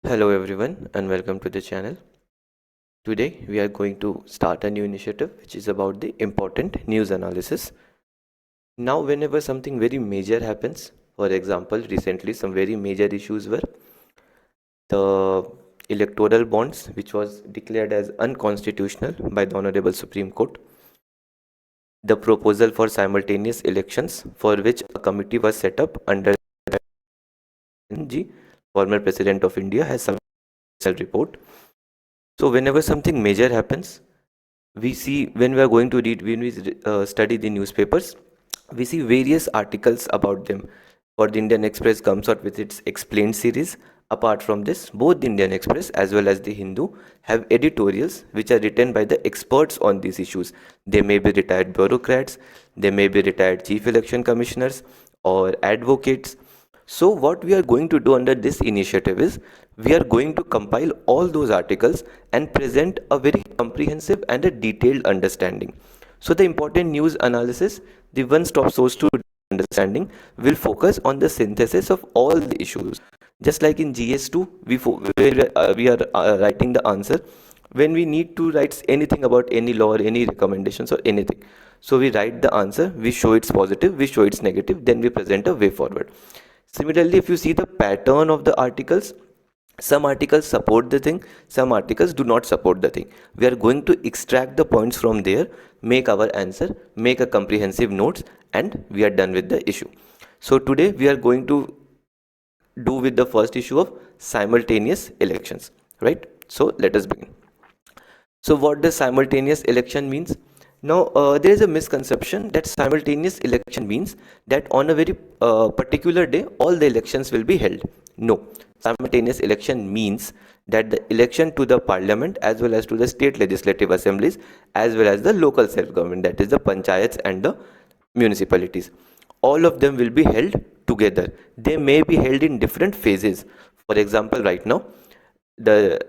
Hello everyone and welcome to the channel. Today we are going to start a new initiative which is about the important news analysis. Now whenever something very major happens, for example recently some very major issues were the electoral bonds which was declared as unconstitutional by the Honorable Supreme Court, the proposal for simultaneous elections for which a committee was set up under G, former President of India has submitted a report. So whenever something major happens, we see when we are going to read, when we study the newspapers, we see various articles about them. For the Indian Express comes out with its explained series. Apart from this, both the Indian Express as well as the Hindu have editorials which are written by the experts on these issues. They may be retired bureaucrats, they may be retired chief election commissioners or advocates. So what we are going to do under this initiative is we are going to compile all those articles and present a very comprehensive and a detailed understanding. So the important news analysis, the one-stop source to understanding, will focus on the synthesis of all the issues. Just like in GS2, we are writing the answer when we need to write anything about any law or any recommendations or anything. So we write the answer, we show it's positive, we show it's negative, then we present a way forward. Similarly, if you see the pattern of the articles, some articles support the thing, some articles do not support the thing. We are going to extract the points from there, make our answer, make a comprehensive notes, and we are done with the issue. So today we are going to do with the first issue of simultaneous elections, right? So let us begin. So what does simultaneous election means? Now, there is a misconception that simultaneous election means that on a very particular day, all the elections will be held. No, simultaneous election means that the election to the parliament as well as to the state legislative assemblies as well as the local self-government, that is the panchayats and the municipalities, all of them will be held together. They may be held in different phases. For example, right now, the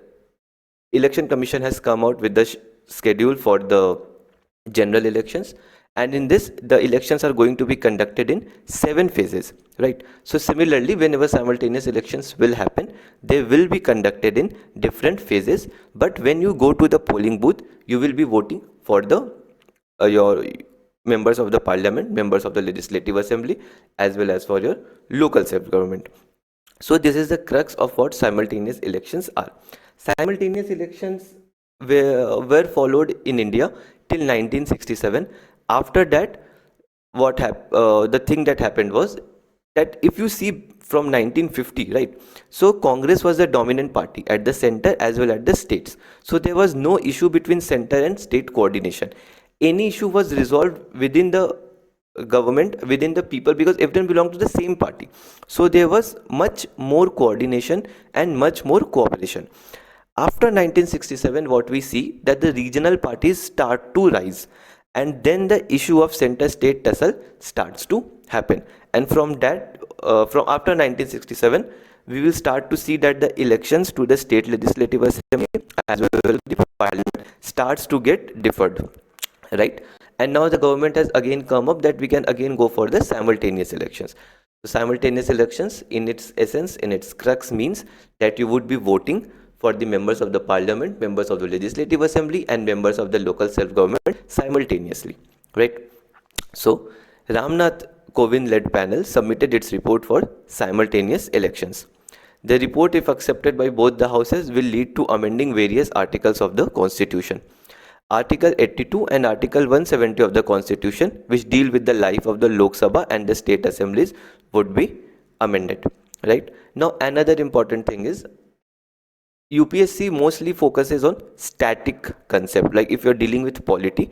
election commission has come out with the schedule for the general elections, and in this the elections are going to be conducted in 7 phases, right? So similarly, whenever simultaneous elections will happen, they will be conducted in different phases, but when you go to the polling booth, you will be voting for the your members of the parliament, members of the legislative assembly, as well as for your local self government. So this is the crux of what simultaneous elections are. Simultaneous elections were followed in India till 1967. After that, the thing that happened was that if you see from 1950, right? So Congress was the dominant party at the center as well as the states. So there was no issue between center and state coordination. Any issue was resolved within the government, within the people, because everyone belonged to the same party. So there was much more coordination and much more cooperation. After 1967, what we see that the regional parties start to rise, and then the issue of center state tussle starts to happen. And from that, from after 1967, we will start to see that the elections to the state legislative assembly as well as the parliament starts to get deferred, right? And now the government has again come up that we can again go for the simultaneous elections. So simultaneous elections, in its essence, in its crux, means that you would be voting for the members of the parliament, members of the legislative assembly, and members of the local self-government simultaneously, right? So Ramnath Kovind led panel submitted its report for simultaneous elections. The report, if accepted by both the houses, will lead to amending various articles of the constitution. Article 82 and Article 170 of the Constitution, which deal with the life of the Lok Sabha and the state assemblies, would be amended, right? Now, another important thing is UPSC mostly focuses on static concept, like if you're dealing with polity.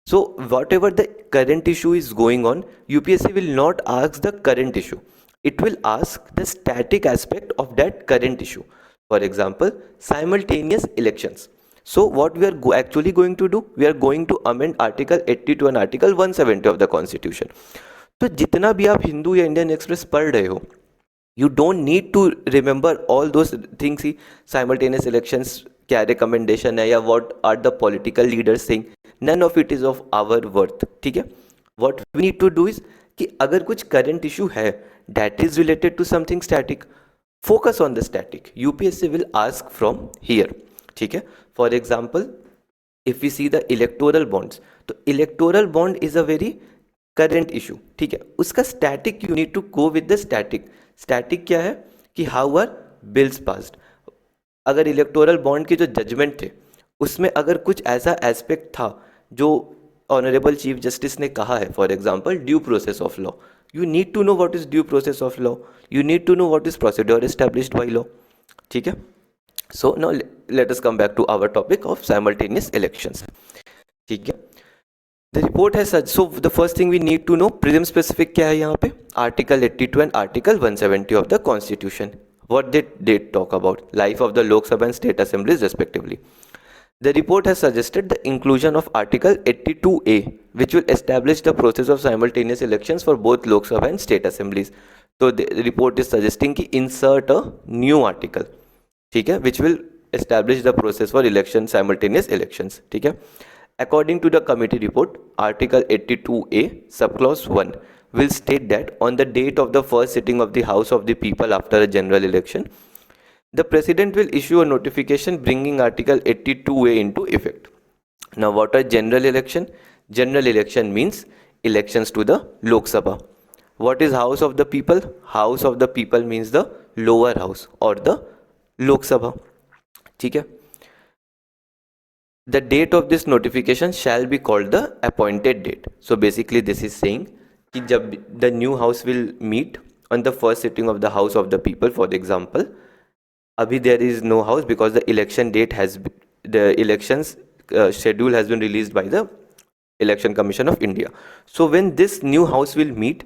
So whatever the current issue is going on, UPSC will not ask the current issue. It will ask the static aspect of that current issue. For example, simultaneous elections. So what we are actually going to do, we are going to amend Article 82 and Article 170 of the Constitution. तो जितना भी आप हिंदू या Indian express पढ़ रहे हो, you don't need to remember all those things. Simultaneous elections क्या recommendation है या what are the political leaders saying, none of it is of our worth. ठीक है? What we need to do is कि अगर कुछ current issue है that is related to something static, focus on the static. UPSC will ask from here. ठीक है. For example, if we see the electoral bonds, तो electoral bond is a very current issue. ठीक है. उसका static you need to go with the static. Static क्या है कि how are bills passed. अगर इलेक्टोरल बॉन्ड के जो जजमेंट थे उसमें अगर कुछ ऐसा एस्पेक्ट था जो ऑनरेबल चीफ जस्टिस ने कहा है, for example due process of law, you need to know what is due process of law, you need to know what is procedure established by law. ठीक है. So now let us come back to our topic of simultaneous elections. ठीक है. The report है सच. So the first thing we need to know, prism specific क्या है यहाँ पे, article 82 and article 170 of the constitution. What did they talk about? Life of the Lok Sabha and state assemblies respectively. The report has suggested the inclusion of Article 82A, which will establish the process of simultaneous elections for both Lok Sabha and state assemblies. So the report is suggesting कि insert a new article, ठीक है, which will establish the process for election simultaneous elections. ठीक है. According to the committee report, Article 82A subclause 1 will state that on the date of the first sitting of the House of the People after a general election, the President will issue a notification bringing Article 82A into effect. Now, what are general election? General election means elections to the Lok Sabha. What is House of the People? House of the People means the lower house or the Lok Sabha. ठीक है. The date of this notification shall be called the appointed date. So basically this is saying कि जब the new house will meet on the first sitting of the House of the People, for example, अभी there is no house because the election date has the elections schedule has been released by the Election Commission of India. So when this new house will meet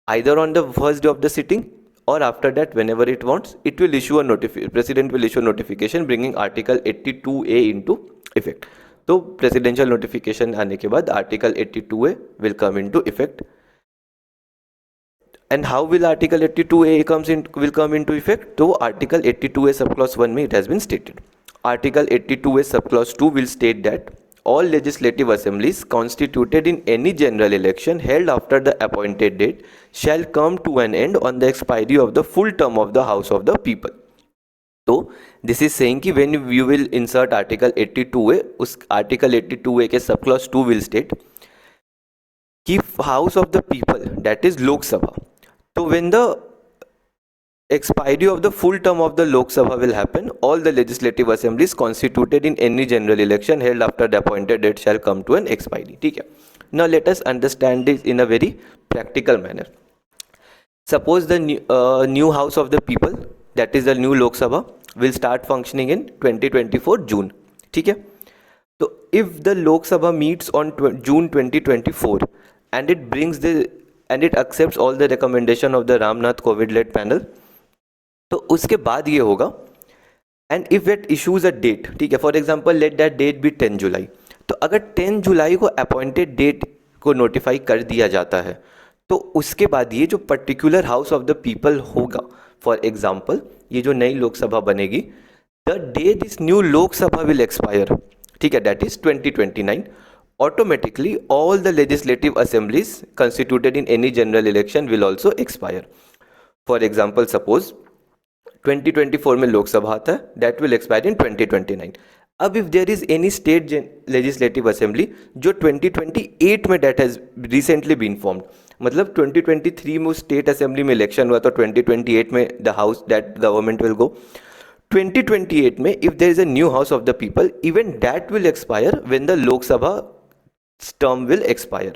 either on the first day of the sitting or after that whenever it wants, it will issue a President will issue a notification bringing Article 82A into effect. तो presidential notification आने के बाद Article 82A will come into effect. And how will Article 82A will come into effect? तो Article 82A subclause 1 में it has been stated. Article 82A subclause 2 will state that all legislative assemblies constituted in any general election held after the appointed date shall come to an end on the expiry of the full term of the House of the People. तो this is saying कि when you will insert Article 82A, उस Article 82A के subclause 2 will state कि House of the People, that is Lok Sabha. So when the expiry of the full term of the Lok Sabha will happen, all the legislative assemblies constituted in any general election held after the appointed date shall come to an expiry. ठीक है. Now let us understand this in a very practical manner. Suppose the new House of the People, that is the new Lok Sabha, will start functioning in 2024 June. ठीक है. So if the Lok Sabha meets on June 2024 and it accepts all the recommendation of the Ramnath COVID-led panel, तो उसके बाद ये होगा, and if it issues a date, ठीक है, for example let that date be 10 जुलाई, तो अगर 10 जुलाई को appointed date को notify कर दिया जाता है तो उसके बाद ये जो particular House of the People होगा, for example ये जो नई लोकसभा बनेगी, the day this new Lok Sabha will expire, ठीक है, that is 2029, automatically all the legislative assemblies constituted in any general election will also expire. For example, suppose 2024 में लोकसभा आता है, that will expire in 2029. अब if there is any state legislative assembly जो 2028 में that has recently been formed, मतलब 2023 में उस state assembly में election हुआ तो 2028 में the house that government will go. 2028 में if there is a new House of the People, even that will expire when the Lok Sabha term will expire.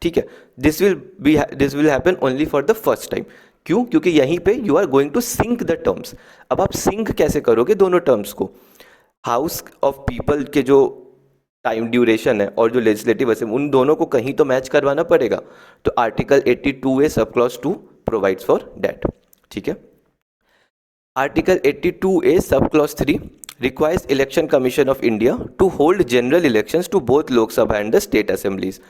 ठीक है. This will happen only for the first time. क्यों? क्योंकि यहीं पे you are going to sync the terms. अब आप sync कैसे करोगे दोनों terms को? House of People के जो टाइम ड्यूरेशन है और जो लेजिस्लेटिव असेंबली, उन दोनों को कहीं तो मैच करवाना पड़ेगा. तो article 82A sub clause 2 provides for that. ठीक है. Article 82A sub clause 3 requires Election Commission of India to hold general elections to both Lok Sabha and the state assemblies.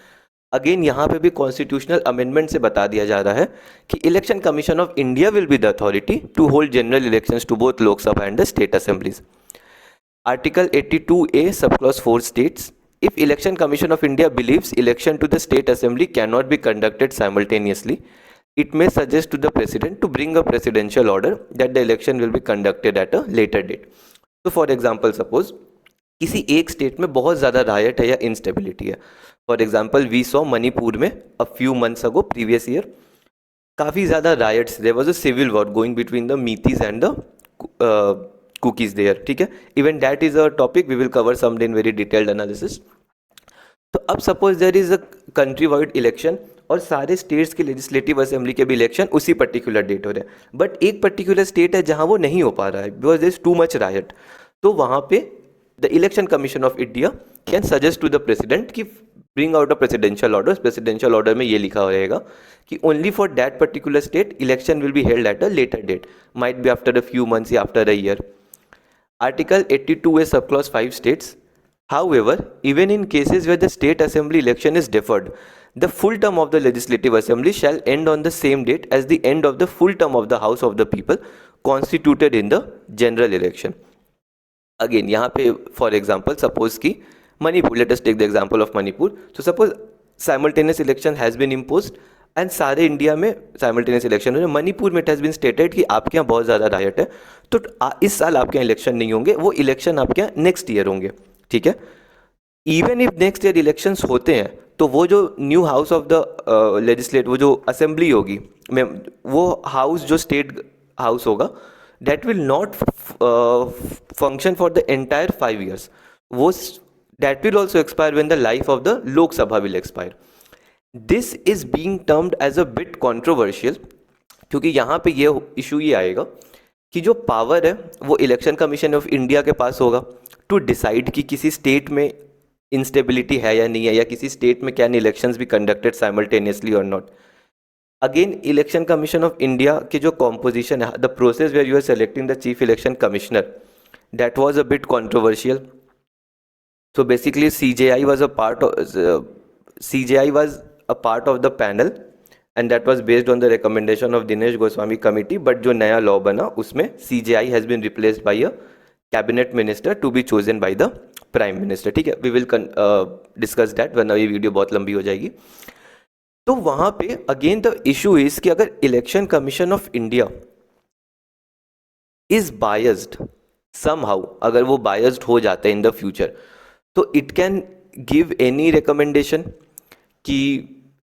Again यहाँ पे भी कॉन्स्टिट्यूशनल अमेंडमेंट से बता दिया जा रहा है कि election commission of India will be the authority to hold general elections to both Lok Sabha and the state assemblies. Article 82A sub clause 4 states, if Election Commission of India believes election to the state assembly cannot be conducted simultaneously, it may suggest to the president to bring a presidential order that the election will be conducted at a later date. तो for example suppose किसी एक state में बहुत ज़्यादा riot है या instability है. For example we saw Manipur में a few months ago previous year काफ़ी ज़्यादा riots, there was a civil war going between the Meiteis and the Kukis there. ठीक है, even that is a topic we will cover someday in very detailed analysis. तो अब suppose there is a country wide election और सारे states के legislative assembly के भी election उसी पर्टिकुलर डेट हो रहे हैं, बट एक पर्टिकुलर स्टेट है जहां वो नहीं हो पा रहा है because there is too much riot. तो वहां पे the election commission of India can suggest to the president कि bring out a presidential order. Presidential order में ये लिखा रहेगा कि only for that particular state election will be held at a later date, might be after a few months या after a year. Article 82A subclause 5 states, however, even in cases where the state assembly election is deferred, the full term of the legislative assembly shall end on the same date as the end of the full term of the House of the People constituted in the general election. Again, यहाँ पे for example, suppose कि Manipur, let us take the example of Manipur. So suppose simultaneous election has been imposed and सारे India में simultaneous election हो रहे. मणिपुर में it has been stated कि आपके यहाँ बहुत ज़्यादा रायट है, तो इस साल आपके यहाँ इलेक्शन नहीं होंगे, वो इलेक्शन आपके यहाँ नेक्स्ट ईयर होंगे. ठीक है, even if next year elections होते हैं तो वो जो new house of the legislate, वो जो असेंबली होगी में, वो हाउस जो स्टेट हाउस होगा that will not function for the entire 5 years. वो that will also expire when the life of the Lok Sabha will expire. This is being termed as a bit controversial, क्योंकि यहाँ पे ये इशू ये आएगा कि जो पावर है वो इलेक्शन कमीशन ऑफ इंडिया के पास होगा टू डिसाइड कि किसी स्टेट में इंस्टेबिलिटी है या नहीं है, या किसी स्टेट में can elections be conducted simultaneously और not. Again election commission of India की जो कॉम्पोजिशन है, the process where you are selecting the chief election commissioner, that was a bit controversial. So basically CJI was a part of the panel and that was based on the recommendation of Dinesh Goswami committee, but जो नया law बना उसमें CJI has been replaced by a cabinet minister to be chosen by the prime minister. ठीक है, we will discuss that वरना ये video बहुत लंबी हो जाएगी. तो वहाँ पे अगेन द इशू इज कि अगर election commission of India is biased somehow, अगर वो बायस्ड हो जाता है इन द फ्यूचर, तो it can give any recommendation कि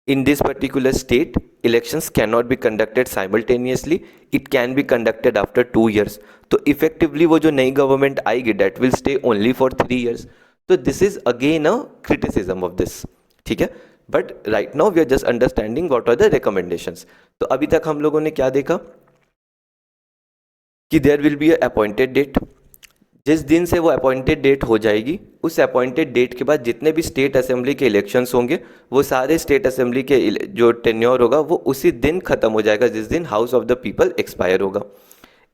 in this particular state elections cannot be conducted simultaneously, it can be conducted after 2 years. तो effectively वो जो नई गवर्नमेंट आएगी that will stay only for 3 years. तो this is again a criticism of this. ठीक है, but right now we are just understanding what are the recommendations. तो अभी तक हम लोगों ने क्या देखा कि there will be a appointed date. जिस दिन से वो अपॉइंटेड डेट हो जाएगी, उस अपॉइंटेड डेट के बाद जितने भी स्टेट असेंबली के इलेक्शंस होंगे, वो सारे स्टेट असेंबली के जो टेन्योर होगा वो उसी दिन खत्म हो जाएगा जिस दिन house of the people expire होगा.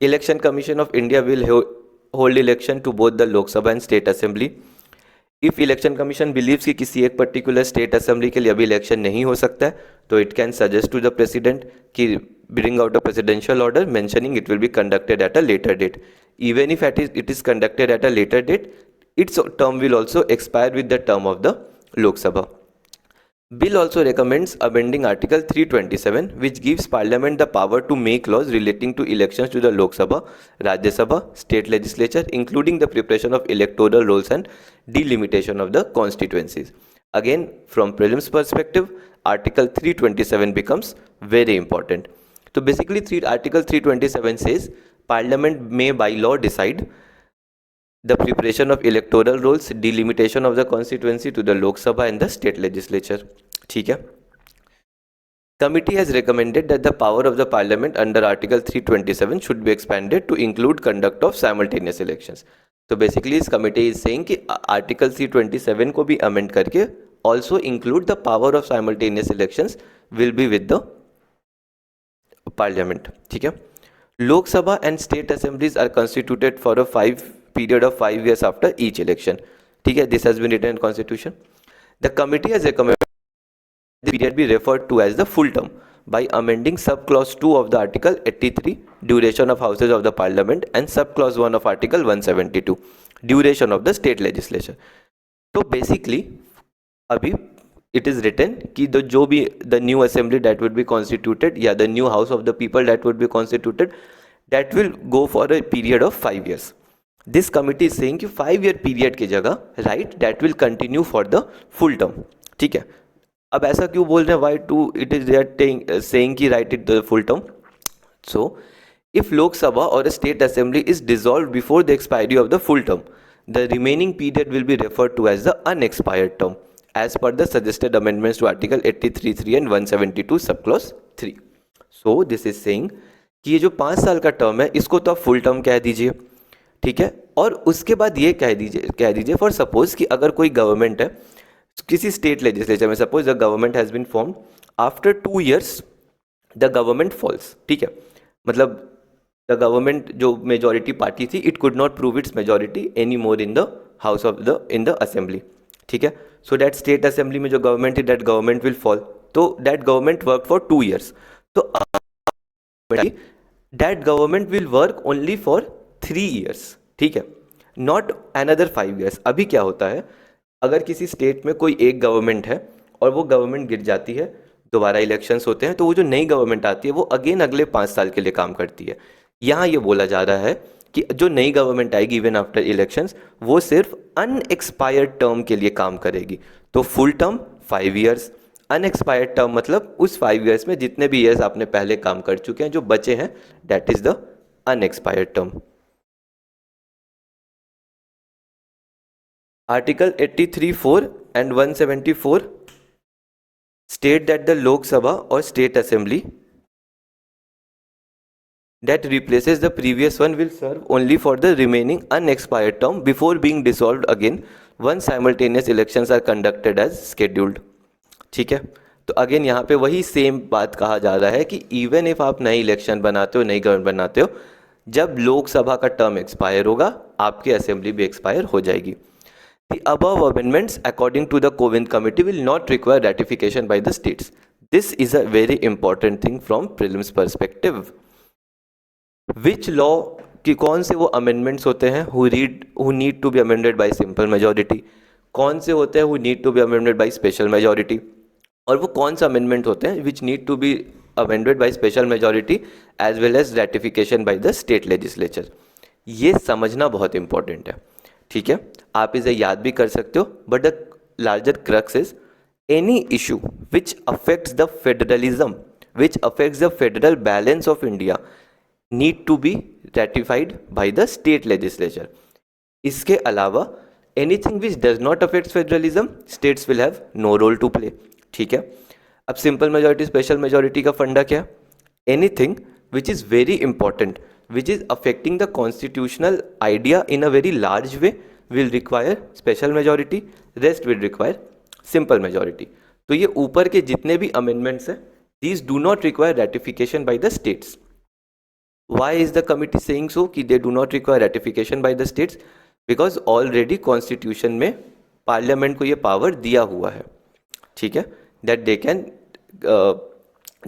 Election commission of India will hold election to both the Lok Sabha and state assembly. If election commission believes कि किसी एक पर्टिकुलर स्टेट असेंबली के लिए अभी इलेक्शन नहीं हो सकता है, तो it can suggest to the president कि bring out a presidential order mentioning it will be conducted at a later date. Even if it is conducted at a later date, its term will also expire with the term of the Lok Sabha. Bill also recommends amending Article 327, which gives Parliament the power to make laws relating to elections to the Lok Sabha, Rajya Sabha, state legislature, including the preparation of electoral rolls and delimitation of the constituencies. Again, from prelims perspective, Article 327 becomes very important. So basically Article 327 says Parliament may by law decide the preparation of electoral rolls, delimitation of the constituency to the Lok Sabha and the state legislature. ठीक है. Committee has recommended that the power of the Parliament under Article 327 should be expanded to include conduct of simultaneous elections. So basically this committee is saying कि Article 327 को भी amend करके also include the power of simultaneous elections will be with the Parliament. ठीक है. Lok Sabha and state assemblies are constituted for a period of 5 years after each election. ठीक है, this has been written in constitution. The committee has recommended the period be referred to as the full term by amending subclause 2 of the Article 83, duration of houses of the Parliament, and subclause 1 of Article 172, duration of the state legislature. तो basically अभी it is written कि जो भी the new assembly that would be constituted या the new house of the people that would be constituted, that will go for a period of 5 years. This committee is saying कि 5 year period की जगह right that will continue for the full term. ठीक है, अब ऐसा क्यों बोल रहे हैं, why to it is they are saying कि write it the full term. So if Lok Sabha or a state assembly is dissolved before the expiry of the full term, the remaining period will be referred to as the unexpired term as per the suggested amendments to Article 83(3) and 172 subclause 3. So this is saying कि ये जो 5 साल का term है इसको तो आप full term कह दीजिए, ठीक है, और उसके बाद ये कह दीजिए फॉर सपोज कि अगर कोई गवर्नमेंट है किसी स्टेट लेजिस्लेचर में, suppose the government has been formed after 2 years the government falls, ठीक है, मतलब द गवर्नमेंट जो मेजॉरिटी पार्टी थी it could not prove its majority any more in the house of the in the assembly, ठीक है. So that state assembly में जो government थी दैट गवर्नमेंट विल फॉल, तो that government work for 2 years, तो that government will work only for 3 years, ठीक है, not another 5 years. अभी क्या होता है, अगर किसी स्टेट में कोई एक गवर्नमेंट है और वो गवर्नमेंट गिर जाती है, दोबारा इलेक्शंस होते हैं, तो वो जो नई गवर्नमेंट आती है वो अगेन अगले 5 साल के लिए काम करती है. यहाँ ये बोला जा रहा है कि जो नई गवर्नमेंट आएगी इवन आफ्टर इलेक्शंस वो सिर्फ अनएक्सपायर्ड टर्म के लिए काम करेगी. तो full term 5 years, unexpired term मतलब उस 5 years में जितने भी ईयर्स आपने पहले काम कर चुके हैं जो बचे हैं that is the unexpired term. Article 83(4) and 174 state that the Lok Sabha or state assembly that replaces the previous one will serve only for the remaining unexpired term before being dissolved again once simultaneous elections are conducted as scheduled. ठीक है, तो again यहाँ पे वही same बात कहा जा रहा है कि इवन इफ आप नई इलेक्शन बनाते हो, नई गवर्नमेंट बनाते हो, जब लोकसभा का टर्म एक्सपायर होगा आपकी असेंबली भी एक्सपायर हो जाएगी. The above amendments, according to the Kovind Committee, will not require ratification by the states. This is a very important thing from prelims perspective. Which law कि कौन से वो amendments होते हैं who need to be amended by simple majority, कौन से होते हैं who need to be amended by special majority, और वो कौन सा amendment होते हैं which need to be amended by special majority as well as ratification by the state legislature. ये समझना बहुत important है, ठीक है, आप इसे याद भी कर सकते हो. But the larger crux is any issue which affects the federalism, which affects the federal balance of India need to be ratified by the state legislature. इसके अलावा anything which does not affect federalism states will have no role to play. ठीक है, अब simple majority special majority का फंडा क्या है, anything which is very important which is affecting the constitutional idea in a very large way will require special majority, rest will require simple majority. तो ये ऊपर के जितने भी amendments हैं these do not require ratification by the states. Why is the committee saying so कि they do not require ratification by the states? Because already constitution में parliament को ये power दिया हुआ है, ठीक है, that they can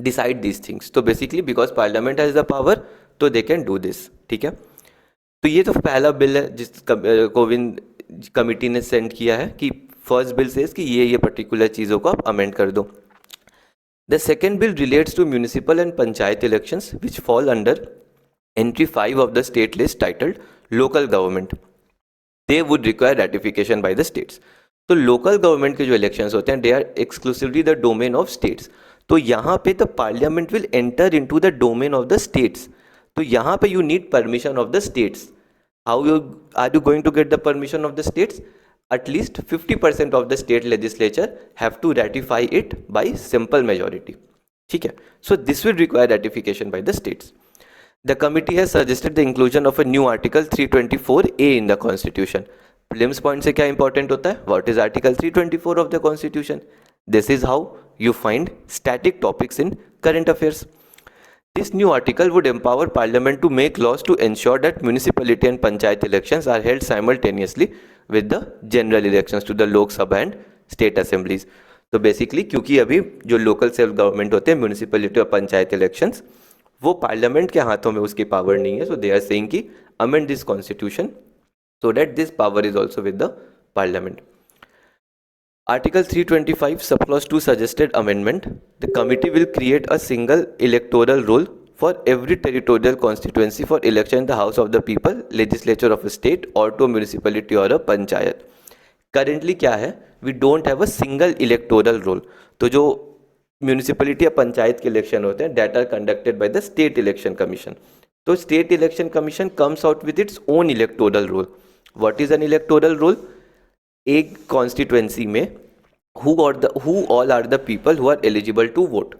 decide these things. तो basically because parliament has the power तो दे कैन डू दिस. ठीक है, तो ये तो पहला बिल है जिस कोविंद कमिटी ने सेंड किया है कि फर्स्ट बिल सेज कि ये पर्टिकुलर चीज़ों को आप अमेंड कर दो. The second bill relates to municipal and panchayat elections which fall under entry 5 of the state list titled local government. They would require ratification by the states. तो local government के जो इलेक्शंस होते हैं they are exclusively the domain of states. तो यहाँ पे the parliament will enter into the domain of the states. तो यहाँ पे you need permission of the states. How you are you going to get the permission of the states? At least 50% of the state legislature have to ratify it by simple majority. ठीक है, so this will require ratification by the states. The committee has suggested the inclusion of a new article 324A in the constitution. Prelims point से क्या important होता है, what is article 324 of the constitution? This is how you find static topics in current affairs. This new article would empower Parliament to make laws to ensure that municipality and panchayat elections are held simultaneously with the general elections to the Lok Sabha and state assemblies. तो basically क्योंकि अभी जो local self government होते हैं municipality और panchayat elections वो parliament के हाथों में उसकी पावर नहीं है. सो दे आर सेइंग कि amend this constitution so that this power is also with the parliament. Article 325 subclause 2 suggested amendment. The committee will create a single electoral roll for every territorial constituency for election in the House of the People, legislature of a state or to a municipality or a panchayat. Currently क्या है, we don't have a single electoral roll. तो जो municipality या पंचायत के election होते हैं that are conducted by the state election commission. तो state election commission comes out with its own electoral roll. What is an electoral roll? एक constituency में who all are the people who are eligible to vote,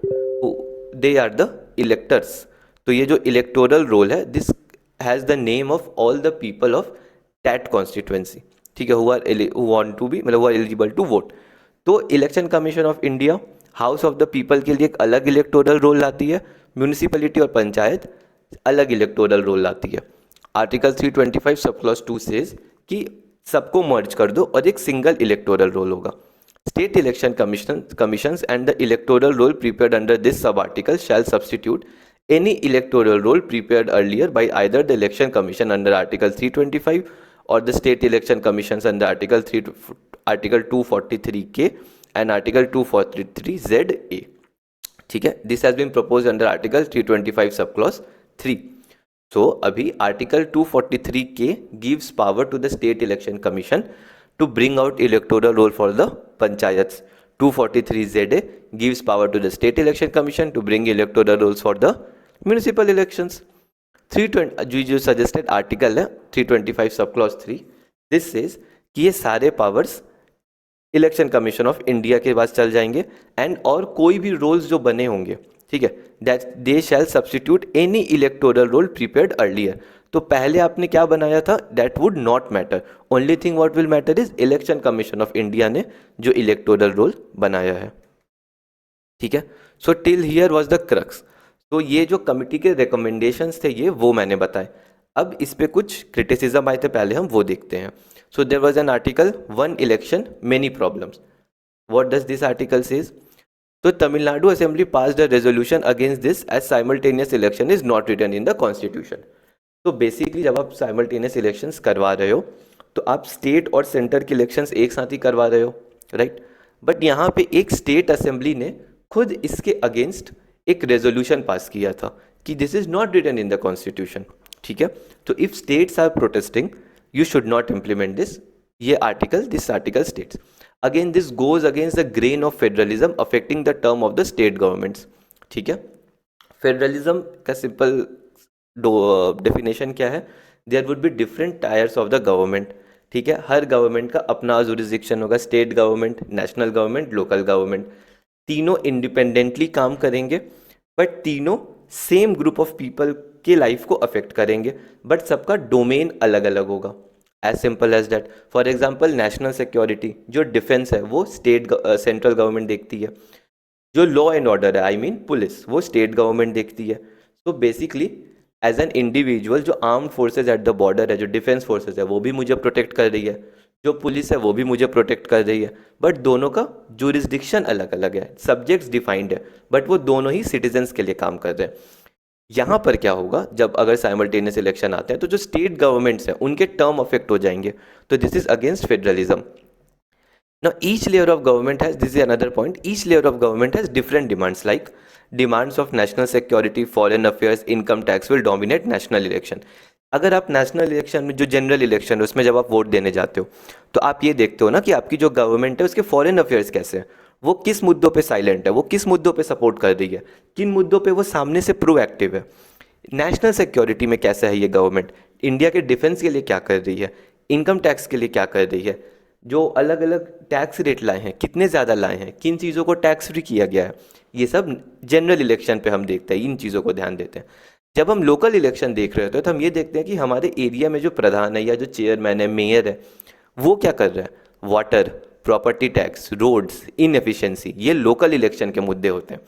they are the electors. तो ये जो electoral role है, this has the name of all the people of that constituency, ठीक है, who want to be, मतलब who are eligible to vote. तो election commission of India house of the people के लिए एक अलग इलेक्टोरल रोल लाती है, म्यूनिसिपलिटी और पंचायत अलग इलेक्टोरल रोल लाती है. आर्टिकल 325 सब क्लॉज 2 सेज कि सबको मर्ज कर दो और एक सिंगल इलेक्टोरल रोल होगा. State election commissions and the electoral roll prepared under this sub-article shall substitute any electoral roll prepared earlier by either the election commission under Article 325 or the state election commissions under Article 243K and Article 243ZA. ठीक है, this has been proposed under Article 325 subclause 3. So अभी Article 243K gives power to the state election commission to bring out electoral roll for the panchayats. 243ZA gives power to the state election commission to bring electoral rolls for the municipal elections. 320 जो suggested article है 325 subclause 3, this says कि ये सारे powers election commission of India के पास चल जाएंगे and और कोई भी रोल्स जो बने होंगे, ठीक है, that they shall substitute any electoral roll prepared earlier. तो पहले आपने क्या बनाया था, that would not matter. Only thing what will matter is election commission of India ने जो इलेक्टोरल रोल बनाया है. ठीक है, so till here was the crux. तो ये जो कमिटी के रिकमेंडेशंस थे ये वो मैंने बताए. अब इस पे कुछ क्रिटिसिज्म आए थे, पहले हम वो देखते हैं. So there was an article one election many problems. What does this article says? तो Tamil Nadu assembly passed a resolution against this as simultaneous election is not written in the constitution. तो बेसिकली जब आप साइमल्टेनियस इलेक्शंस करवा रहे हो तो आप state और सेंटर के इलेक्शंस एक साथ ही करवा रहे हो, राइट. बट यहाँ पे एक स्टेट असेंबली ने खुद इसके अगेंस्ट एक रेजोल्यूशन पास किया था कि this is not written in the constitution. ठीक है, तो if states are protesting you should not implement this. ये article, this article states again this goes against the grain of federalism affecting the term of the state governments. ठीक है, federalism का simple definition क्या है? There would be different tiers of the government. ठीक है, हर government का अपना जुरिस्डिक्शन होगा, state government, national government, local government. तीनों इंडिपेंडेंटली काम करेंगे बट तीनों सेम ग्रुप ऑफ पीपल के लाइफ को अफेक्ट करेंगे, बट सबका डोमेन अलग अलग होगा. As simple as that. For example national security, जो डिफेंस है वो सेंट्रल गवर्नमेंट देखती है. जो लॉ एंड ऑर्डर है, आई मीन पुलिस, वो स्टेट गवर्नमेंट देखती है. तो बेसिकली एज एन इंडिविजुअल जो armed forces at the border है, जो डिफेंस फोर्सेज है, वो भी मुझे प्रोटेक्ट कर रही है, जो पुलिस है वो भी मुझे प्रोटेक्ट कर रही है, बट दोनों का जुरिस्डिक्शन अलग अलग है, सब्जेक्ट्स डिफाइंड है, बट वो दोनों ही सिटीजन्स के लिए काम कर रहे हैं. यहाँ पर क्या होगा, जब अगर साइमल्टेनियस इलेक्शन आते हैं तो जो स्टेट गवर्नमेंट्स हैं उनके टर्म अफेक्ट हो जाएंगे. तो this is against federalism. Now each layer of government has, this is another point, each layer of government has different demands, like demands of national security, foreign affairs, income tax will dominate national election. अगर आप national election में, जो general election है उसमें जब आप vote देने जाते हो तो आप ये देखते हो ना कि आपकी जो गवर्नमेंट है उसके फॉरेन अफेयर्स कैसे हैं, वो किस मुद्दों पे साइलेंट है, वो किस मुद्दों पे सपोर्ट कर रही है, किन मुद्दों पे वो सामने से प्रोएक्टिव है. नेशनल सिक्योरिटी में कैसा है ये गवर्नमेंट, इंडिया के डिफेंस के लिए क्या कर रही है, इनकम टैक्स के लिए क्या कर रही है, जो अलग अलग टैक्स रेट लाए हैं कितने ज़्यादा लाए हैं, किन चीज़ों को टैक्स फ्री किया गया है, ये सब जनरल इलेक्शन पे हम देखते हैं, इन चीज़ों को ध्यान देते हैं. जब हम लोकल इलेक्शन देख रहे होते हैं तो हम ये देखते हैं कि हमारे एरिया में जो प्रधान है या जो चेयरमैन है, मेयर है, वो क्या कर रहा है. Water, property tax, roads, inefficiency, ये लोकल इलेक्शन के मुद्दे होते हैं.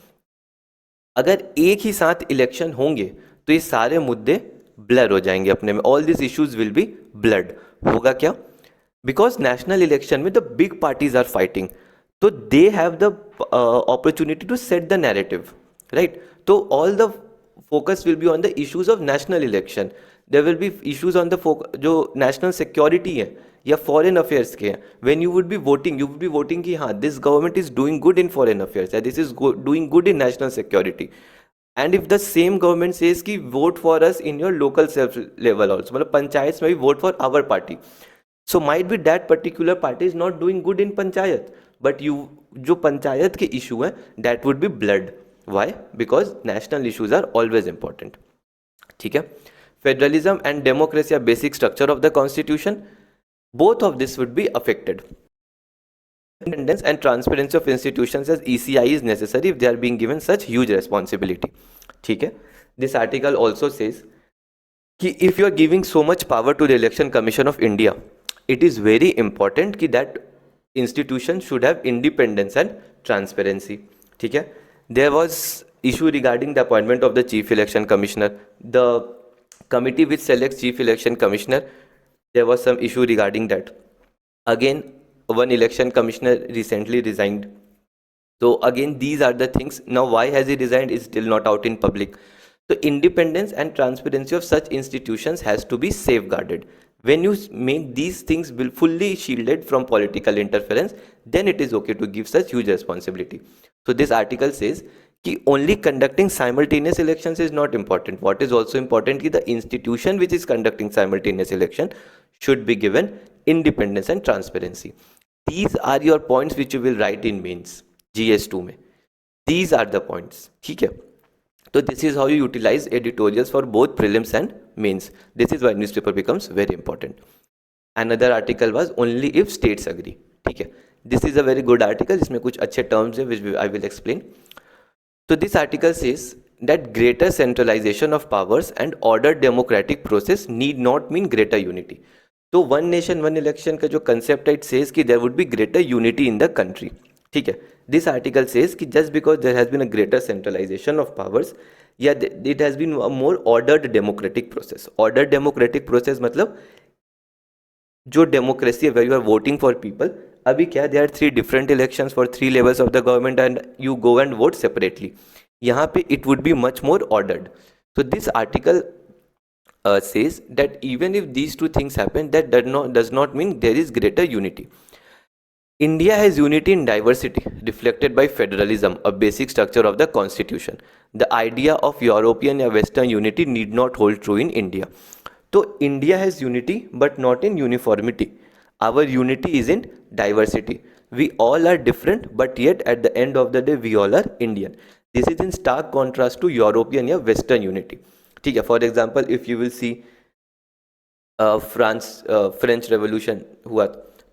अगर एक ही साथ इलेक्शन होंगे तो ये सारे मुद्दे ब्लर हो जाएंगे अपने में, all this issues will be blurred. होगा क्या? बिकॉज नेशनल इलेक्शन में the big parties are fighting, तो they have the opportunity to set the narrative, right. तो all the focus will be on the issues of national election. There will be issues on the जो national security है या foreign affairs के हैं. When you would be voting कि हाँ this government is doing good in foreign affairs या this is doing good in national security. And if the same government says कि vote for us in your local self level also, मतलब पंचायत में भी vote for our party, so might be that particular party is not doing good in panchayat, but you जो पंचायत के issue हैं that would be blurred. Why? Because national issues are always important. ठीक है. Federalism and democracy are basic structure of the constitution. Both of this would be affected. Independence and transparency of institutions as ECI is necessary if they are being given such huge responsibility. ठीक है. This article also says कि if you are giving so much power to the Election Commission of India, it is very important कि that institution should have independence and transparency. ठीक है. There was issue regarding the appointment of the Chief Election Commissioner. The committee which selects Chief Election Commissioner, there was some issue regarding that. Again, one election commissioner recently resigned. So again, these are the things. Now why has he resigned is still not out in public. So independence and transparency of such institutions has to be safeguarded. When you make these things fully shielded from political interference, then it is okay to give such huge responsibility. So this article says कि only conducting simultaneous elections is not important. What is also important कि the institution which is conducting simultaneous election should be given independence and transparency. These are your points which you will write in mains GS2 में. These are the points. ठीक है. So this is how you utilize editorials for both prelims and mains. This is why newspaper becomes very important. Another article was only if states agree. ठीक है. This is a very good article. जिसमें कुछ अच्छे terms है which I will explain. So this article says that greater centralization of powers and ordered democratic process need not mean greater unity. तो one nation one election का जो concept है, it says कि there would be greater unity in the country. ठीक है. This article says कि just because there has been a greater centralisation of powers या it has been a more ordered democratic process. Ordered democratic process मतलब जो democracy है, where you are voting for people. अभी क्या, there are 3 different elections for 3 levels of the government and you go and vote separately. यहाँ पे it would be much more ordered. So this article says that even if these two things happen, that does not mean there is greater unity. India has unity in diversity, reflected by federalism, a basic structure of the constitution. The idea of European or Western unity need not hold true in India. So India has unity but not in uniformity. Our unity is in diversity. We all are different, but yet at the end of the day we all are Indian. This is in stark contrast to European or Western unity. ठीक है. For example if you will see French revolution हुआ,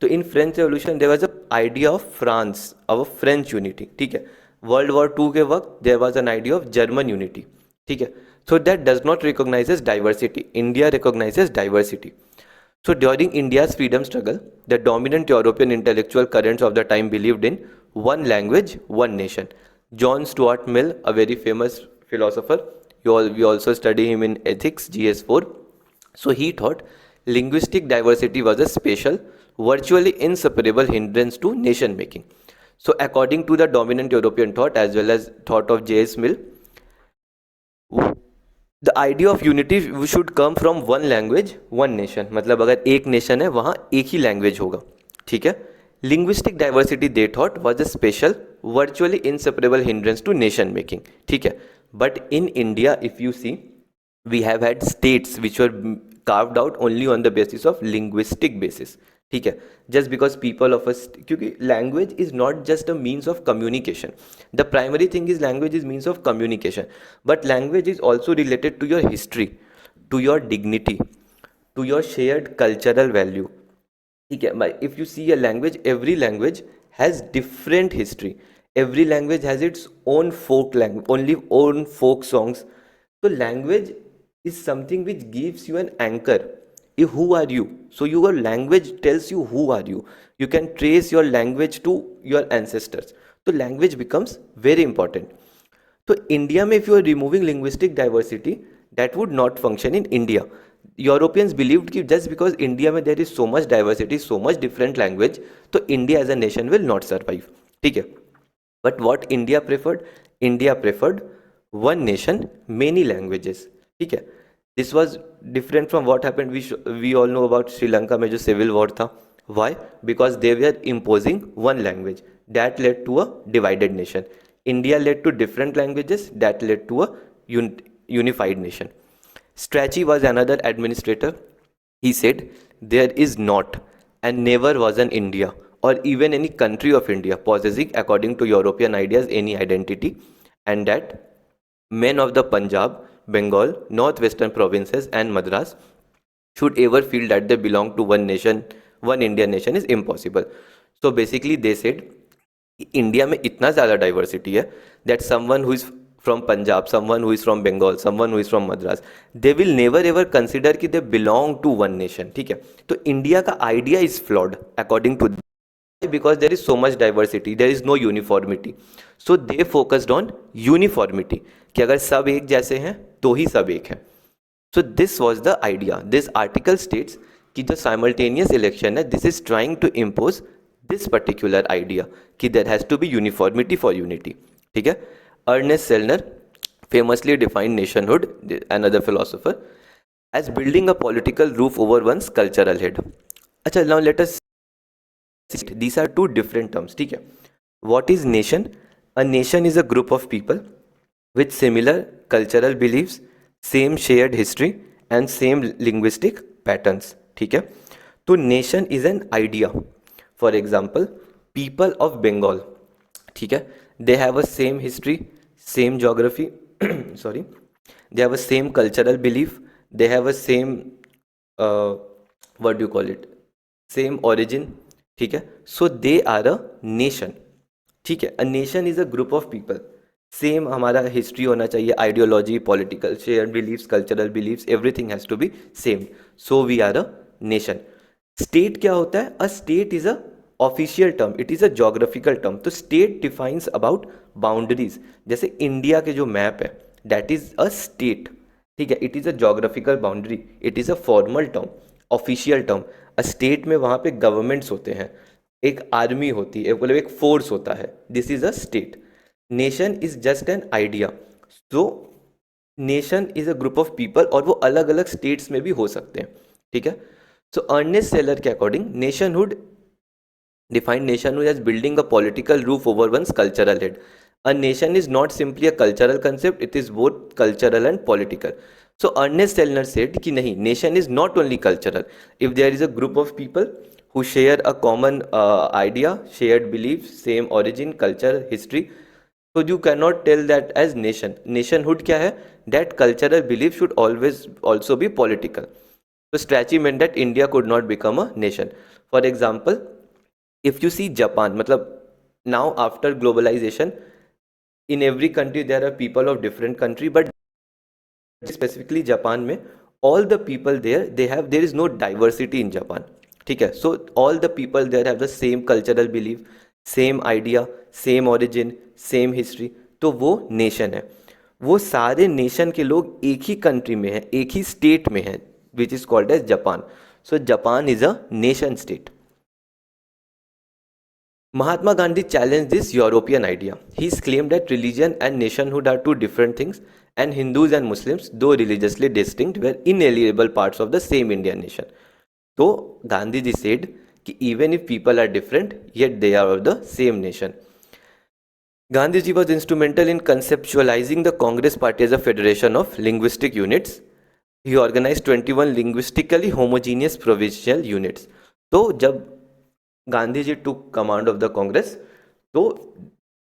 तो in French revolution there was a idea of France of French unity. ठीक है. World war 2 के वक्त there was an idea of German unity. ठीक है. So that does not recognises diversity. India recognises diversity. So during India's freedom struggle, the dominant European intellectual currents of the time believed in one language, one nation. John Stuart Mill, a very famous philosopher, we also study him in ethics GS4. So he thought linguistic diversity was a special, virtually inseparable hindrance to nation making. So according to the dominant European thought as well as thought of J.S. Mill, the idea of unity should come from one language, one nation. मतलब अगर एक nation है वहाँ एक ही language होगा. ठीक है. Linguistic diversity they thought was a special, virtually inseparable hindrance to nation making. ठीक है. But in India, if you see, we have had states which were carved out only on the basis of linguistic basis. ठीक है. Just because people of us, क्योंकि language is not just a means of communication. The primary thing is language is means of communication. But language is also related to your history, to your dignity, to your shared cultural value. ठीक है. If you see a language, every language has different history. Every language has its own folk language, only own folk songs. So language is something which gives you an anchor. Who are you? So your language tells you who are you. You can trace your language to your ancestors. So language becomes very important. So India में if you are removing linguistic diversity, that would not function in India. Europeans believed कि just because India में there is so much diversity, so much different language, तो India as a nation will not survive. ठीक है. But what India preferred? India preferred one nation, many languages. ठीक है. This was different from what happened we all know about Sri Lanka में जो civil war था. Why? Because they were imposing one language that led to a divided nation. India led to different languages that led to a unified nation. Strachey was another administrator. He said, there is not and never was an India or even any country of India possessing, according to European ideas, any identity, and that men of the Punjab, Bengal, northwestern provinces, and Madras should ever feel that they belong to one nation, one Indian nation is impossible. So basically, they said, India में इतना ज़्यादा diversity है that someone who is from Punjab, someone who is from Bengal, someone who is from Madras, they will never ever consider कि they belong to one nation. ठीक है, तो India का idea is flawed according to, because there is so much diversity, there is no uniformity, so they focused on uniformity कि अगर सब एक जैसे हैं तो ही सब एक हैं. So this was the idea. This article states कि जो simultaneous election है, this is trying to impose this particular idea कि there has to be uniformity for unity. ठीक है. Ernest Sellner famously defined nationhood, another philosopher, as building a political roof over one's cultural head. अच्छा, now let us see. These are two different terms. ठीक है. What is nation? A nation is a group of people with similar cultural beliefs, same shared history and same linguistic patterns. ठीक है. तो nation is an idea. For example, people of Bengal, ठीक है, they have a same history, same geography, sorry, they have a same cultural belief, they have a same, what do you call it, same origin. ठीक है, so they are a nation. ठीक है, a nation is a group of people. Same हमारा history होना चाहिए, ideology, political share believes, cultural believes, everything has to be same. So we are a nation. State क्या होता है? A state is a official term, it is a geographical term. तो state defines about boundaries. जैसे India के जो map है that is a state. ठीक है, it is a geographical boundary, it is a formal term, official term. A state में वहाँ पे गवर्नमेंट्स होते हैं, एक आर्मी होती है, मतलब एक फोर्स होता है. This is a state. Nation is just an idea. तो nation is a group of people और वो अलग अलग स्टेट्स में भी हो सकते हैं. ठीक है. सो अर्नेस्ट सेलर के according nationhood defined nationhood as building a political roof over one's cultural head. A nation is not simply a cultural concept, it is both cultural and political. So Ernest Sellner said कि नहीं, nation is not only cultural. If there is a group of people who share a common idea, shared beliefs, same origin, culture, history, so you cannot tell that as nation. Nationhood क्या है? That cultural belief should always also be political. So Strachey meant that India could not become a nation. For example, if you see Japan, मतलब now after globalization, in every country there are people of different country, but specifically Japan में all the people there is no diversity in Japan. ठीक है. So all the people there have the same cultural belief, same idea, same origin, same history. तो वो nation है. वो सारे nation के लोग एक ही कंट्री में हैं, एक ही स्टेट में हैं, which is called as Japan. So Japan is a nation state. Mahatma Gandhi challenged this European idea. He claimed that religion and nationhood are two different things, and Hindus and Muslims, though religiously distinct, were inalienable parts of the same Indian nation. So Gandhi ji said कि even if people are different, yet they are of the same nation. Gandhi ji was instrumental in conceptualizing the Congress Party as a federation of linguistic units. He organized 21 linguistically homogeneous provincial units. तो जब गांधी जी टुक command of the Congress, तो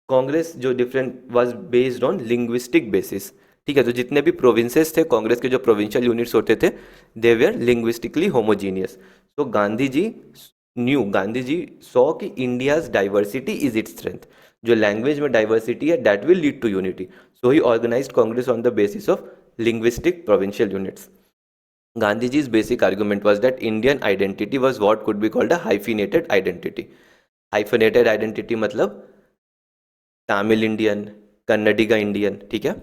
कांग्रेस जो different was based on linguistic basis. ठीक है, तो जितने भी provinces थे कांग्रेस के, जो प्रोविंशियल यूनिट्स होते थे, दे वेयर लिंग्विस्टिकली होमोजीनियस. तो गांधी जी सॉ कि India's diversity is its strength. जो लैंग्वेज में डाइवर्सिटी है that will lead to unity. So he organised Congress on the basis of linguistic provincial units. Gandhiji's basic argument was that Indian identity was what could be called a hyphenated identity. Hyphenated identity मतलब Tamil Indian, Kannadiga Indian. ठीक है.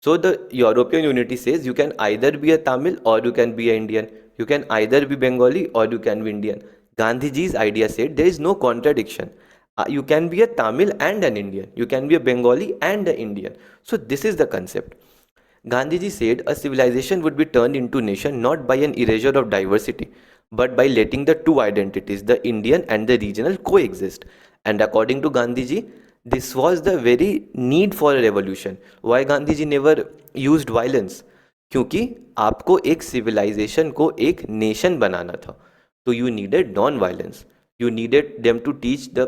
So the European unity says you can either be a Tamil or you can be an Indian. You can either be Bengali or you can be Indian. Gandhiji's idea said there is no contradiction. You can be a Tamil and an Indian. You can be a Bengali and an Indian. So this is the concept. Gandhiji said a civilization would be turned into nation not by an erasure of diversity, but by letting the two identities, the Indian and the regional, coexist. And according to Gandhiji, this was the very need for a revolution. Why Gandhiji never used violence? क्योंकि आपको एक civilisation को एक nation बनाना था, तो you needed non violence, you needed them to teach the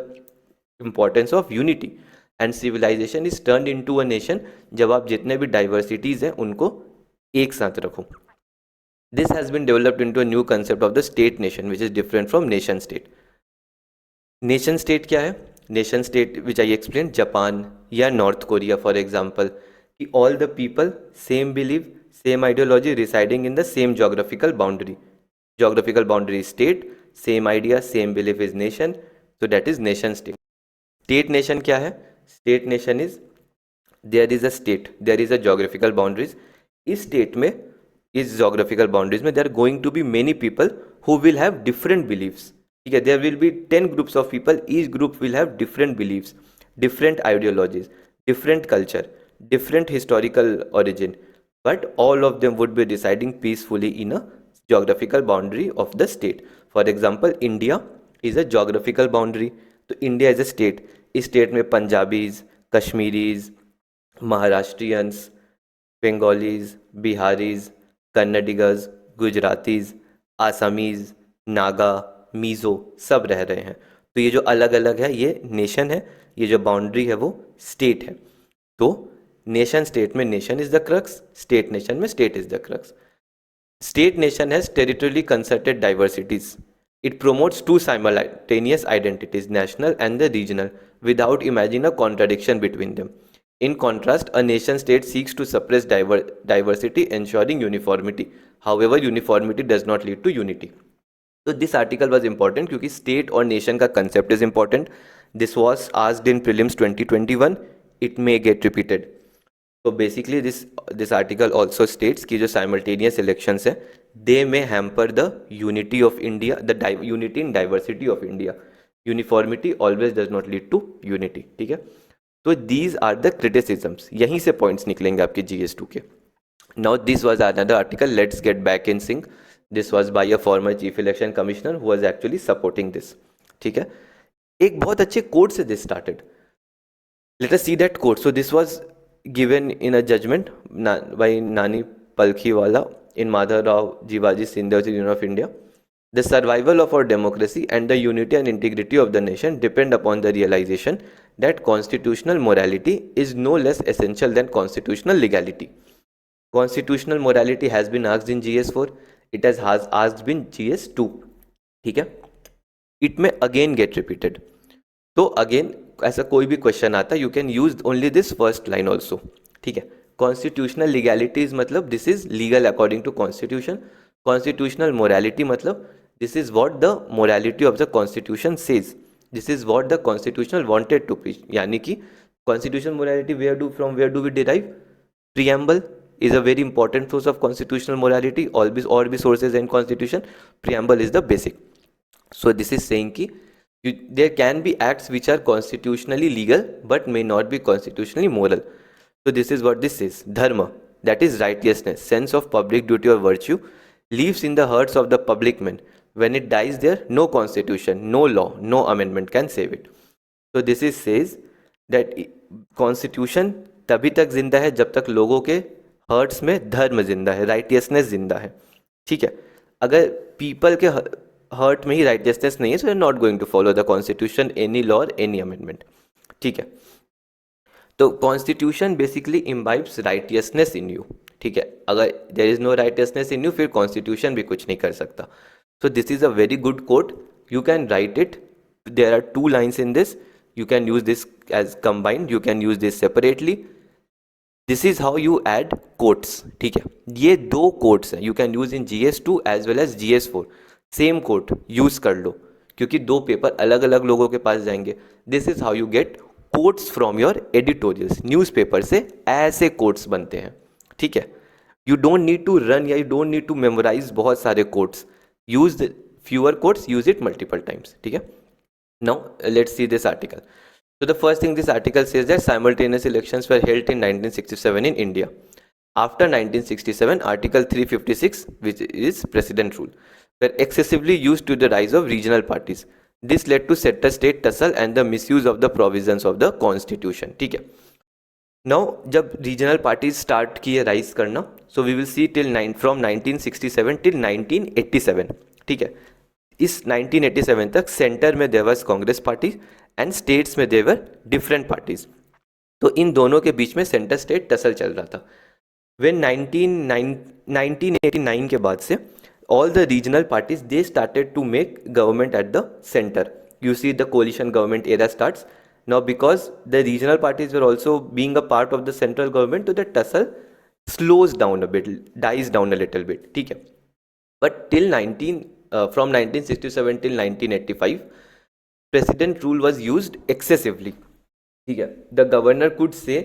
importance of unity, and civilisation is turn into a nation जब आप जितने भी डाइवर्सिटीज़ हैं उनको एक साथ रखो. This has been developed into a new concept of the state nation, which is different from nation state. Nation state क्या है? Nation state, which I explained, Japan या नॉर्थ कोरिया फॉर एग्जाम्पल, कि all the people same belief, same ideology residing in the same geographical boundary. Geographical boundary is state, same idea, same belief is nation, so that is nation state. State nation क्या है? State nation is there is a state, there is a geographical boundaries. इस state में, इस geographical boundaries में there are going to be many people who will have different beliefs. ठीक है, there will be 10 groups of people, each group will have different beliefs, different ideologies, different culture, different historical origin, but all of them would be residing peacefully in a geographical boundary of the state. For example, India is a geographical boundary. तो India is a state. इस state में पंजाबीज, कश्मीरीज, महाराष्ट्रियंस, बंगालीज, बिहारीज, कन्नडिगज, गुजरातीज, आसामीज, नागा, मीज़ो सब रह रहे हैं. तो ये जो अलग अलग है ये नेशन है, ये जो बाउंड्री है वो स्टेट है. तो नेशन स्टेट में nation is the crux, state nation में state is the crux. State nation has territorially concerted diversities. It promotes two simultaneous identities, national and the regional, without imagining a contradiction between them. In contrast, a nation state seeks to suppress diversity, ensuring uniformity. However, uniformity does not lead to unity. So this article was important क्योंकि state और nation का concept is important. This was asked in prelims 2021. It may get repeated. तो basically this article also states कि जो simultaneous elections है they may hamper the unity of India, the unity in diversity of India. Uniformity always does not lead to unity. ठीक है, तो these are the criticisms. यहीं से points निकलेंगे आपके GS2 के. Now this was another article, let's get back in sync. This was by a former chief election commissioner who was actually supporting this. ठीक है, एक बहुत अच्छे कोट से this started. Let us see that quote. So this was given in a judgment by Nani Palkhiwala in Madhavrao Jivaji Sindhya Union of India. The survival of our democracy and the unity and integrity of the nation depend upon the realization that constitutional morality is no less essential than constitutional legality. Constitutional morality has been asked in GS4. It has asked in GS2. ठीक है, it may again get repeated. तो again ऐसा कोई भी question आता है you can use only this first line also. ठीक है, कॉन्स्टिट्यूशनल लीगैलिटीज मतलब this is legal according to constitution. Constitutional morality मतलब this is what the morality of the constitution says, this is what the constitutional wanted to preach. यानी कि constitution morality where do we derive? Preamble is a very important source of constitutional morality. All be sources in constitution, preamble is the basic. So this is saying ki there can be acts which are constitutionally legal but may not be constitutionally moral. So this is what this is. Dharma, that is righteousness, sense of public duty or virtue, lives in the hearts of the public men. When it dies there, no constitution, no law, no amendment can save it. So this is says that constitution तभी तक जिंदा है जब तक लोगों के hertz में धर्म जिंदा है, राइटियसनेस जिंदा है. ठीक है, अगर पीपल के हर्ट में ही राइटियसनेस नहीं है so they are not going to follow the constitution, any law और एनी अमेंडमेंट. ठीक है, तो constitution basically imbibes righteousness in you. ठीक है, अगर there is no righteousness in you फिर कॉन्स्टिट्यूशन भी कुछ नहीं कर सकता. So this is a very good quote, you can write it. There are 2 lines in this, you can use this as combined, you can use this separately. This is how you add quotes. ठीक है, ये 2 quotes हैं, you can use in GS2 as well as GS4. Same quote use कर लो क्योंकि 2 paper अलग अलग लोगों के पास जाएंगे. This is how you get quotes from your editorials. Newspaper से ऐसे quotes बनते हैं. ठीक है, you don't need to run या you don't need to memorize बहुत सारे quotes. Use the fewer quotes, use it multiple times. ठीक है. Now let's see this article. So the first thing this article says that simultaneous elections were held in 1967 in India. After 1967, Article 356, which is President Rule, were excessively used to the rise of regional parties. This led to center-state tussle and the misuse of the provisions of the Constitution. ठीक है. Now, जब regional parties start किए rise करना, so we will see till from 1967 till 1987. ठीक है. इस 1987 तक centre में there was Congress party and states में there were different parties. तो इन दोनों के बीच में सेंटर स्टेट टसल चल रहा था. When 1989 के बाद से all the regional parties they started to make government at the center. You see the coalition government era starts. Now because the regional parties were also being a part of the central government, so the tussle slows down a bit, dies down a little bit. ठीक है. But till from 1967 till 1985, president rule was used excessively. ठीक है. The governor could say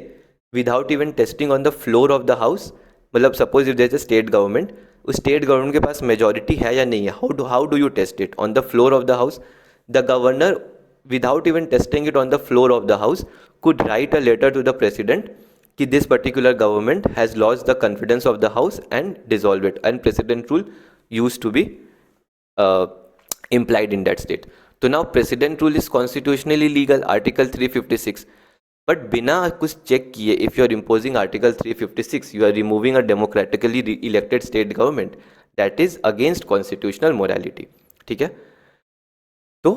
without even testing on the floor of the house, मतलब suppose if there is a state government, उस state government के पास majority है या नहीं है, how do you test it on the floor of the house? The governor, without even testing it on the floor of the house, could write a letter to the president कि this particular government has lost the confidence of the house and dissolve it. And president rule used to be implied in that state. So now president rule is constitutionally legal, Article 356. But बिना कुछ check किए, if you are imposing Article 356, you are removing a democratically elected state government. That is against constitutional morality. ठीक है. तो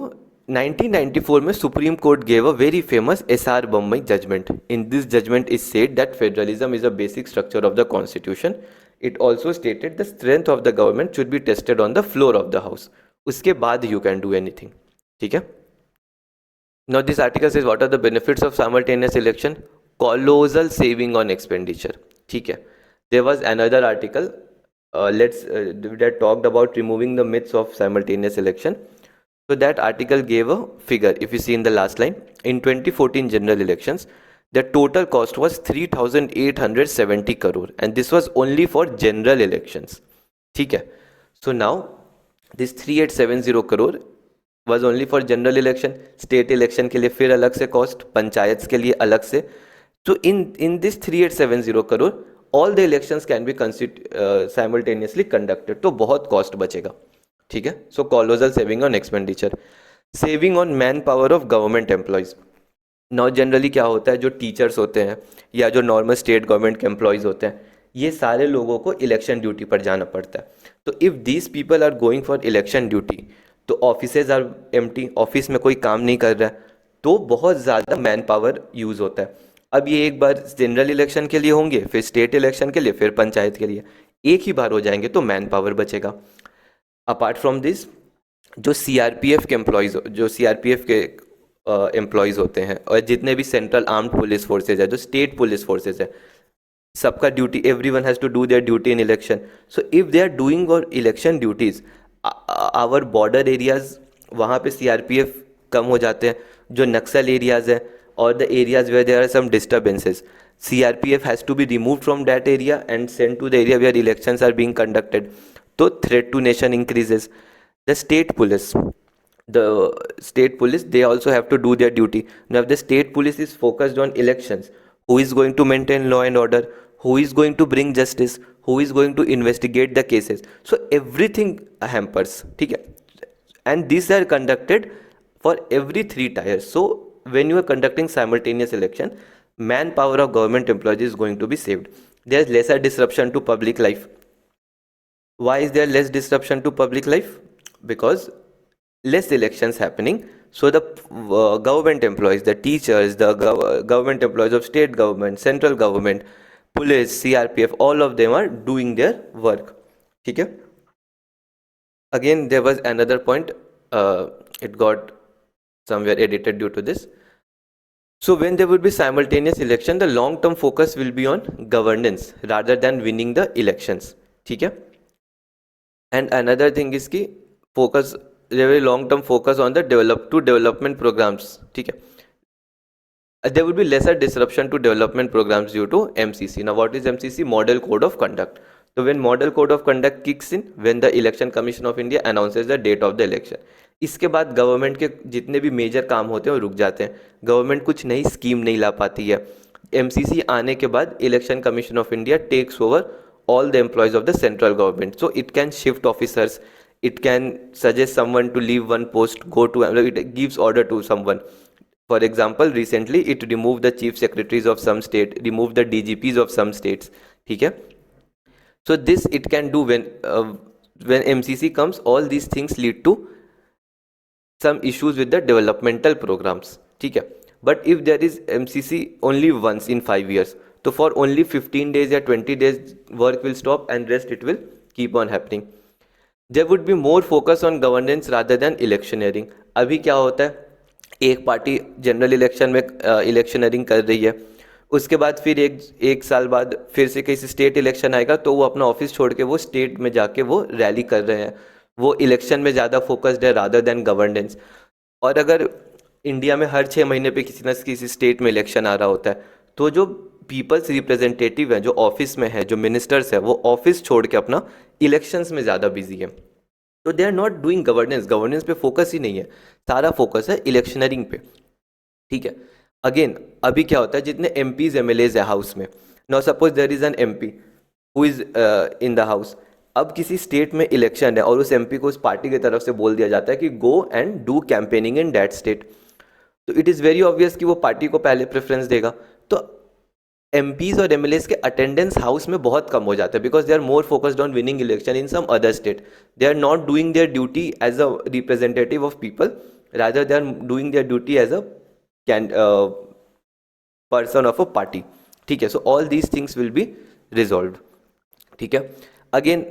1994 में Supreme Court gave a very famous SR Bommai judgment. In this judgment is said that federalism is a basic structure of the constitution. It also stated the strength of the government should be tested on the floor of the house. उसके बाद you can do anything. ठीक है. Now this article says what are the benefits of simultaneous election? Colossal saving on expenditure. ठीक है. There was another article that talked about removing the myths of simultaneous election. So that article gave a figure. If you see in the last line, in 2014 general elections, the total cost was 3,870 crore, and this was only for general elections. ठीक है. So now this 3870 crore was only for general election. State election के लिए फिर अलग से cost, panchayat के लिए अलग से. So in this 3870 crore, all the elections can be simultaneously conducted. तो बहुत cost बचेगा. ठीक है. So colossal saving on expenditure. Saving on manpower of government employees. Now generally क्या होता है, जो टीचर्स होते हैं या जो नॉर्मल स्टेट गवर्नमेंट के एम्प्लॉयज़ होते हैं, ये सारे लोगों को इलेक्शन ड्यूटी पर जाना पड़ता है. तो if these people are going for election duty, तो ऑफिसेज आर एम्प्टी, ऑफिस में कोई काम नहीं कर रहा है, तो बहुत ज़्यादा मैन पावर यूज़ होता है. अब ये एक बार जनरल इलेक्शन के लिए होंगे, फिर स्टेट इलेक्शन के लिए, फिर पंचायत के लिए, एक ही बार हो जाएंगे, तो मैन पावर बचेगा. अपार्ट फ्रॉम दिस, जो सीआरपीएफ के एम्प्लॉयज़, जो सीआरपीएफ के एम्प्लॉयज़ होते हैं, और जितने भी सेंट्रल आर्म्ड पुलिस फोर्सेज है, जो स्टेट पुलिस फोर्सेज है, सबका duty, everyone has to do their duty in election. So if they are doing और election duties, our border areas, वहाँ पे सीआरपीएफ कम हो जाते हैं. जो नक्सल एरियाज़ हैं और the areas where there are some disturbances, CRPF has to be remove from that area and send to the area where elections are being conducted. तो threat to nation increases. The state police, they also have to do their duty. Now if the state police is focused on elections, who is going to maintain law and order, who is going to bring justice, who is going to investigate the cases? So everything hampers. ठीक है. And these are conducted for every 3 tiers. So when you are conducting simultaneous election, manpower of government employees is going to be saved. There is lesser disruption to public life. Why is there less disruption to public life? Because less elections happening, so the government employees, the teachers, the government employees of state government, central government, police, CRPF, all of them are doing their work. ठीक है. Again there was another point, it got somewhere edited due to this. So when there will be simultaneous election, the long term focus will be on governance rather than winning the elections. ठीक है. And another thing is कि focus, very long term focus on the development programs. ठीक है. There will be lesser disruption to development programs due to MCC. Now what is MCC? Model Code of Conduct. So when Model Code of Conduct kicks in, when the Election Commission of India announces the date of the election, इसके बाद government के जितने भी major काम होते हैं वो रुक जाते हैं. गवर्नमेंट कुछ नई स्कीम नहीं ला पाती है, MCC आने के बाद election commission of India takes over all the employees of the central government, so it can shift officers, it can suggest someone to leave one post, go to, it gives order to someone. For example, recently it removed the chief secretaries of some state, removed the DGPs of some states. ठीक है, so this it can do when MCC comes. All these things lead to some issues with the developmental programs. ठीक है, but if there is MCC only once in 5 years, तो for only 15 days या 20 days work will stop and rest it will keep on happening. There would be more focus on governance rather than electioneering. अभी क्या होता है, एक party general election में electioneering कर रही है, उसके बाद फिर एक साल बाद फिर से किसी स्टेट इलेक्शन आएगा तो वो अपना ऑफिस छोड़ के वो स्टेट में जाके वो रैली कर रहे हैं, वो इलेक्शन में ज़्यादा फोकस्ड है रादर देन गवर्नेंस. और अगर इंडिया में हर 6 महीने पे किसी न किसी स्टेट में इलेक्शन आ रहा होता है, तो जो पीपल्स रिप्रेजेंटेटिव हैं, जो ऑफिस में है, जो मिनिस्टर्स हैं, वो ऑफिस छोड़ के अपना इलेक्शंस में ज़्यादा बिजी है. तो they are not doing governance पे फोकस ही नहीं है, सारा फोकस है इलेक्शनरिंग पे. ठीक है, अगेन अभी क्या होता है, जितने MPs MLAs है हाउस में, now suppose there is an MP who is in the house. अब किसी स्टेट में इलेक्शन है और उस MP को उस पार्टी की तरफ से बोल दिया जाता है कि go and do campaigning in that state, तो इट इज़ वेरी ऑब्वियस कि वो पार्टी को पहले प्रेफरेंस देगा. तो MPs और MLAs के अटेंडेंस हाउस में बहुत कम हो जाता है, because they are more focused on winning election in some other state. They are not doing their duty as a representative of people, rather they are doing their duty as a person of a party. ठीक है, so all these things will be resolve. ठीक है, again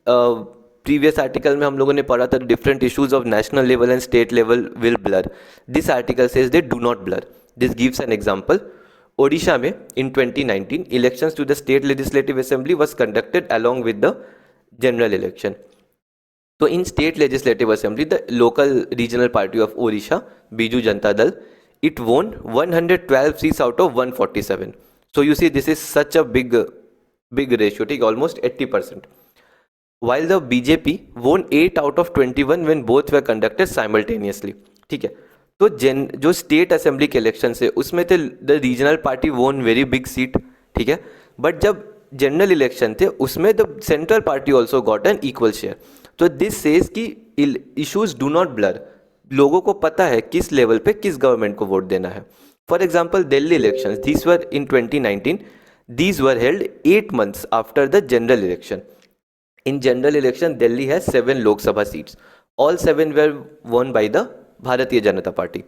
previous article में हम लोगों ने पढ़ा था different issues of national level and state level will blur. This article says they do not blur. This gives an example. Odisha में in 2019 elections to the state legislative assembly was conducted along with the general election. So in state legislative assembly, the local regional party of Odisha, Biju Janata Dal, it won 112 seats out of 147. So you see, this is such a big ratio, take almost 80%. While the BJP won 8 out of 21 when both were conducted simultaneously. ठीक है, तो जो state assembly के election है उसमें थे the regional party वोन very big seat. ठीक है, बट जब जनरल इलेक्शन थे उसमें the central party also got an equal share. तो दिस सेज कि इश्यूज डू नॉट ब्लर. लोगों को पता है किस लेवल पे किस गवर्नमेंट को वोट देना है. For example Delhi election, these were in 2019, these were held 8 months after the general election. In general election Delhi has 7 Lok Sabha seats. All 7 were won by the Bharatiya Janata Party.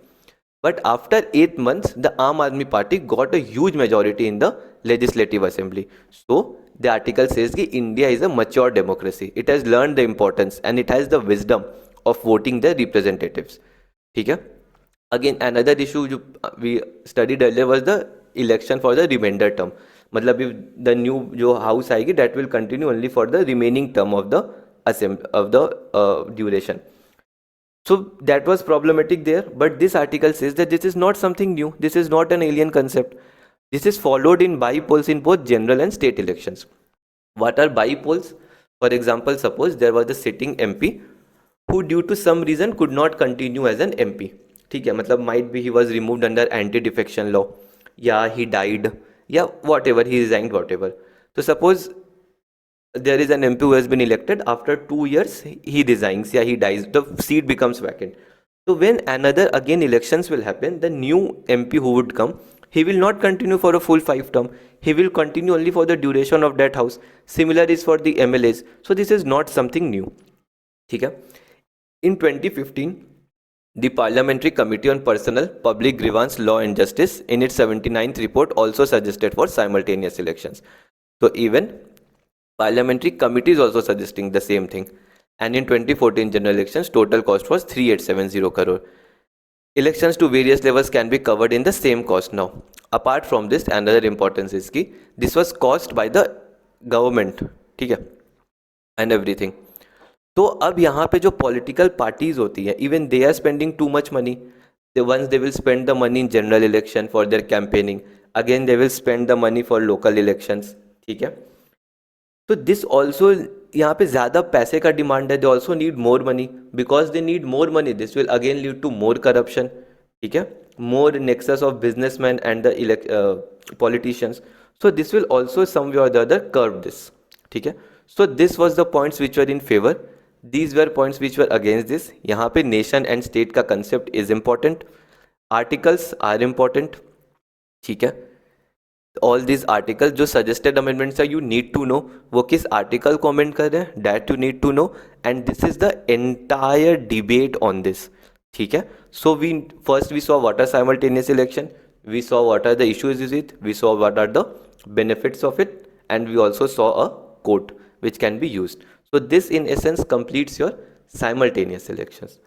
But after 8 months, the Aam Aadmi Party got a huge majority in the legislative assembly. So the article says that India is a mature democracy. It has learned the importance and it has the wisdom of voting the representatives. ठीक है, again another issue जो we studied earlier was the election for the remainder term. मतलब if the new जो house आएगी that will continue only for the remaining term of the duration. So that was problematic there, but this article says that this is not something new. This is not an alien concept. This is followed in by-polls in both general and state elections. What are by-polls? For example, suppose there was a sitting MP who due to some reason could not continue as an MP. ठीक है, मतलब might be he was removed under anti-defection law, या he died, या whatever, he resigned, whatever. So suppose there is an MP who has been elected, after 2 years he resigns, yeah, he dies, the seat becomes vacant. So when another again elections will happen, the new MP who would come, he will not continue for a full 5 term, he will continue only for the duration of that house. Similar is for the MLAs. So this is not something new. ठीक है, in 2015 the Parliamentary Committee on Personal, Public Grievance, Law and Justice in its 79th report also suggested for simultaneous elections. So even Parliamentary committee is also suggesting the same thing. And in 2014 general elections, total cost was 3870 crore. Elections to various levels can be covered in the same cost now. Apart from this, another importance is कि this was caused by the government, ठीक है, and everything. तो अब यहाँ पे जो political parties होती हैं, even they are spending too much money. Once they will spend the money in general election for their campaigning, again they will spend the money for local elections. ठीक है, तो दिस ऑल्सो यहाँ पे ज़्यादा पैसे का डिमांड है. They also need more money. Because they need more money, this will again lead to more corruption. ठीक है, more nexus of businessmen and the politicians. So this will also some way or the other curb this. ठीक है, so this was the points which were in favor, these were points which were against this. यहाँ पे nation and state का concept is important, articles are important. ठीक है, all this article जो suggested amendments है you need to know वो किस article को अमेंड कर रहे हैं, that you need to know, and this is the entire debate on this. ठीक है, so we first we saw what are simultaneous election, we saw what are the issues with it, we saw what are the benefits of it, and we also saw a quote which can be used. So this in essence completes your simultaneous elections.